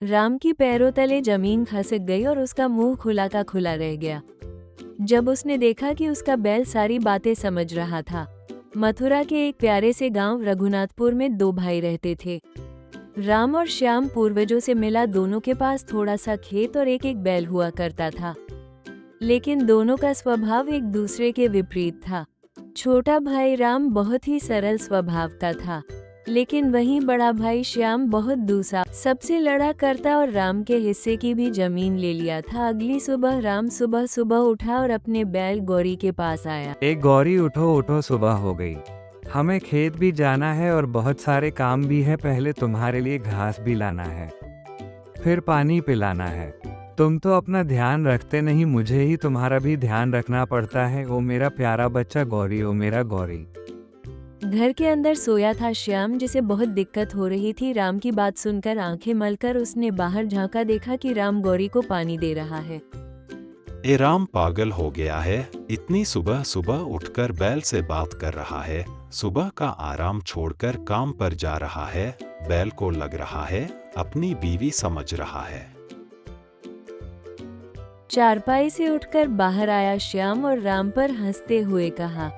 राम की पैरों तले जमीन खसक गई और उसका मुंह खुला का खुला रह गया जब उसने देखा कि उसका बैल सारी बातें समझ रहा था। मथुरा के एक प्यारे से गांव रघुनाथपुर में दो भाई रहते थे। राम और श्याम पूर्वजों से मिला दोनों के पास थोड़ा सा खेत और एक बैल हुआ करता था, लेकिन दोनों का स्वभाव एक दूसरे के विपरीत था। छोटा भाई राम बहुत ही सरल स्वभाव का था, लेकिन वहीं बड़ा भाई श्याम बहुत दूसरा, सबसे लड़ा करता और राम के हिस्से की भी जमीन ले लिया था। अगली सुबह राम सुबह सुबह उठा और अपने बैल गौरी के पास आया। एक गौरी, उठो उठो, सुबह हो गई, हमें खेत भी जाना है और बहुत सारे काम भी है। पहले तुम्हारे लिए घास भी लाना है, फिर पानी पिलाना है। तुम तो अपना ध्यान रखते नहीं, मुझे ही तुम्हारा भी ध्यान रखना पड़ता है। ओ मेरा प्यारा बच्चा गौरी, ओ मेरा गौरी। घर के अंदर सोया था श्याम, जिसे बहुत दिक्कत हो रही थी। राम की बात सुनकर आंखें मलकर उसने बाहर झांका, देखा कि राम गौरी को पानी दे रहा है। ए राम पागल हो गया है, इतनी सुबह सुबह उठकर बैल से बात कर रहा है। सुबह का आराम छोड़कर काम पर जा रहा है। बैल को लग रहा है अपनी बीवी समझ रहा है। चारपाई से उठकर बाहर आया श्याम और राम पर हंसते हुए कहा,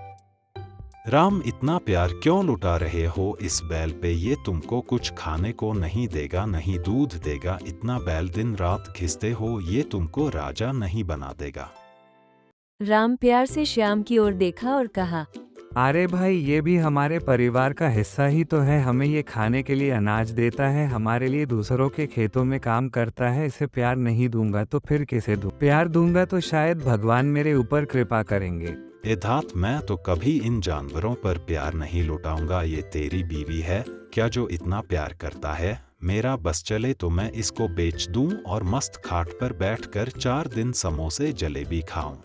राम इतना प्यार क्यों लुटा रहे हो इस बैल पे? ये तुमको कुछ खाने को नहीं देगा, नहीं दूध देगा। इतना बैल दिन रात खींचते हो, ये तुमको राजा नहीं बना देगा। राम प्यार से श्याम की ओर देखा और कहा, अरे भाई, ये भी हमारे परिवार का हिस्सा ही तो है। हमें ये खाने के लिए अनाज देता है, हमारे लिए दूसरों के खेतों में काम करता है। इसे प्यार नहीं दूंगा तो फिर किसे दूं? प्यार दूंगा तो शायद भगवान मेरे ऊपर कृपा करेंगे। एधात, मैं तो कभी इन जानवरों पर प्यार नहीं लुटाऊंगा। ये तेरी बीवी है क्या जो इतना प्यार करता है? मेरा बस चले तो मैं इसको बेच दूं और मस्त खाट पर बैठकर 4 दिन समोसे जलेबी खाऊं।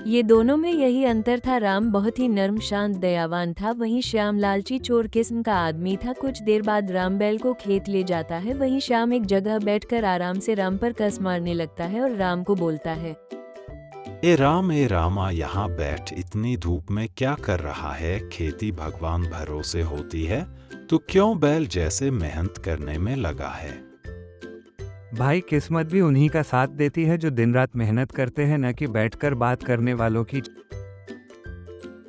ये दोनों में यही अंतर था। राम बहुत ही नर्म शांत दयावान था, वहीं श्याम लालची चोर किस्म का आदमी था। कुछ देर बाद राम बैल को खेत ले जाता है, वहीं श्याम एक जगह बैठकर आराम से राम पर कस मारने लगता है और राम को बोलता है, ए रामा, यहाँ बैठ, इतनी धूप में क्या कर रहा है? खेती भगवान भरोसे होती है, तो क्यों बैल जैसे मेहनत करने में लगा है? भाई, किस्मत भी उन्हीं का साथ देती है जो दिन रात मेहनत करते हैं, न कि बैठकर बात करने वालों की।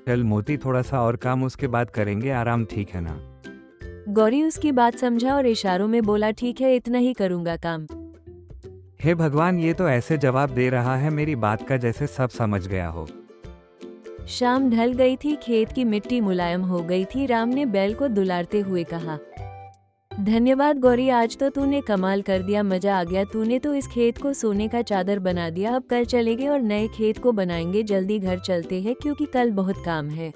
चल मोती, थोड़ा सा और काम, उसके बाद करेंगे आराम, ठीक है ना? गौरी उसकी बात समझा और इशारों में बोला, ठीक है, इतना ही करूंगा काम। हे भगवान, ये तो ऐसे जवाब दे रहा है मेरी बात का जैसे सब समझ गया हो। शाम ढल गई थी, खेत की मिट्टी मुलायम हो गई थी। राम ने बैल को दुलारते हुए कहा, धन्यवाद गौरी, आज तो तूने कमाल कर दिया, मजा आ गया। तूने तो इस खेत को सोने का चादर बना दिया। अब कल चलेंगे और नए खेत को बनाएंगे। जल्दी घर चलते हैं क्योंकि कल बहुत काम है।